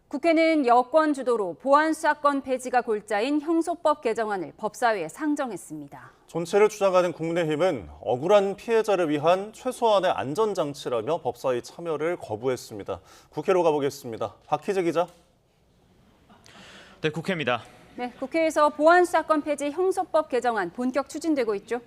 국회는 여권 주도로 보안수사권 폐지가 골자인 형소법 개정안을 법사위에 상정했습니다. 존치를 주장하는 국민의힘은 억울한 피해자를 위한 최소한의 안전장치라며 법사위 참여를 거부했습니다. 국회로 가보겠습니다. 박희재 기자. 네, 국회입니다. 네, 국회에서 보안수사권 폐지 형소법 개정안 본격 추진되고 있죠.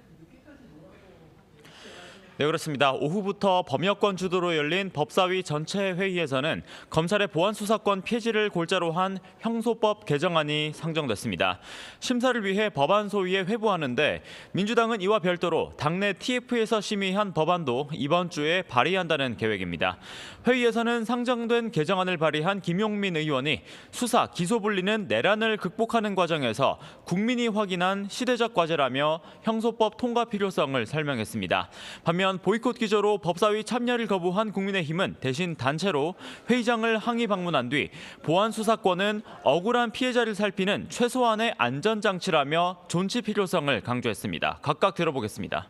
네, 그렇습니다. 오후부터 범여권 주도로 열린 법사위 전체 회의에서는 검찰의 보안수사권 폐지를 골자로 한 형소법 개정안이 상정됐습니다. 심사를 위해 법안 소위에 회부하는데 민주당은 이와 별도로 당내 TF에서 심의한 법안도 이번 주에 발의한다는 계획입니다. 회의에서는 상정된 개정안을 발의한 김용민 의원이 수사, 기소 분리는 내란을 극복하는 과정에서 국민이 확인한 시대적 과제라며 형소법 통과 필요성을 설명했습니다. 반면 보이콧 기조로 법사위 참여를 거부한 국민의힘은 대신 단체로 회의장을 항의 방문한 뒤 보안수사권은 억울한 피해자를 살피는 최소한의 안전장치라며 존치 필요성을 강조했습니다. 각각 들어보겠습니다.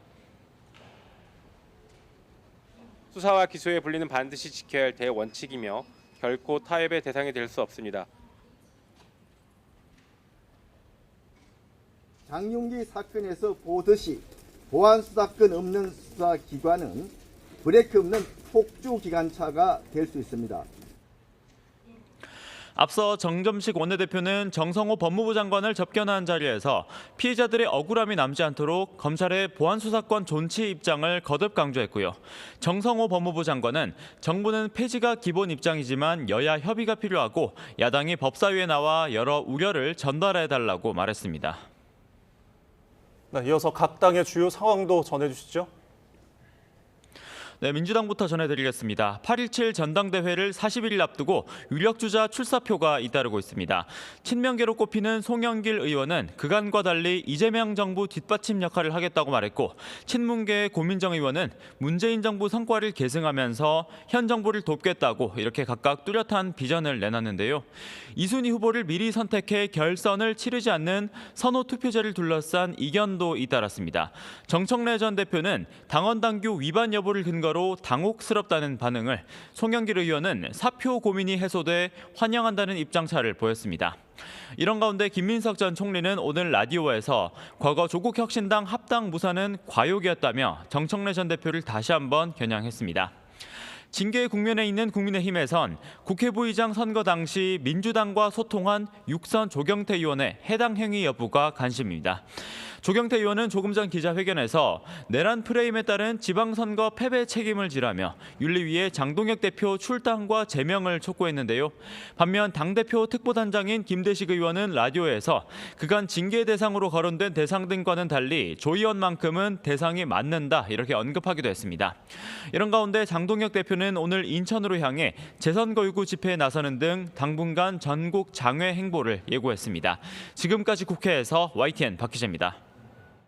수사와 기소의 분리는 반드시 지켜야 할 대원칙이며 결코 타협의 대상이 될 수 없습니다. 장윤기 사건에서 보듯이 보안수사권 없는 수사기관은 브레이크 없는 폭주기관차가 될 수 있습니다. 앞서 정점식 원내대표는 정성호 법무부 장관을 접견한 자리에서 피해자들의 억울함이 남지 않도록 검찰의 보안수사권 존치 입장을 거듭 강조했고요. 정성호 법무부 장관은 정부는 폐지가 기본 입장이지만 여야 협의가 필요하고 야당이 법사위에 나와 여러 우려를 전달해달라고 말했습니다. 네, 이어서 각 당의 주요 상황도 전해주시죠. 네, 민주당부터 전해드리겠습니다. 8.17 전당대회를 41일 앞두고 유력주자 출사표가 잇따르고 있습니다. 친명계로 꼽히는 송영길 의원은 그간과 달리 이재명 정부 뒷받침 역할을 하겠다고 말했고, 친문계의 고민정 의원은 문재인 정부 성과를 계승하면서 현 정부를 돕겠다고 이렇게 각각 뚜렷한 비전을 내놨는데요. 이순희 후보를 미리 선택해 결선을 치르지 않는 선호 투표제를 둘러싼 이견도 잇따랐습니다. 정청래 전 대표는 당원 당규 위반 여부를 근거로 당혹스럽다는 반응을, 송영길 의원은 사표 고민이 해소돼 환영한다는 입장차를 보였습니다. 이런 가운데 김민석 전 총리는 오늘 라디오에서 과거 조국혁신당 합당 무산은 과욕이었다며 정청래 전 대표를 다시 한번 겨냥했습니다. 징계 국면에 있는 국민의힘에선 국회 부의장 선거 당시 민주당과 소통한 육선 조경태 의원의 해당 행위 여부가 관심입니다. 조경태 의원은 조금 전 기자회견에서 내란 프레임에 따른 지방선거 패배 책임을 지라며 윤리위에 장동혁 대표 출당과 제명을 촉구했는데요. 반면 당대표 특보단장인 김대식 의원은 라디오에서 그간 징계 대상으로 거론된 대상 등과는 달리 조 의원만큼은 대상이 맞는다 이렇게 언급하기도 했습니다. 이런 가운데 장동혁 대표는 오늘 인천으로 향해 재선거 요구 집회에 나서는 등 당분간 전국 장외 행보를 예고했습니다. 지금까지 국회에서 YTN 박희재입니다.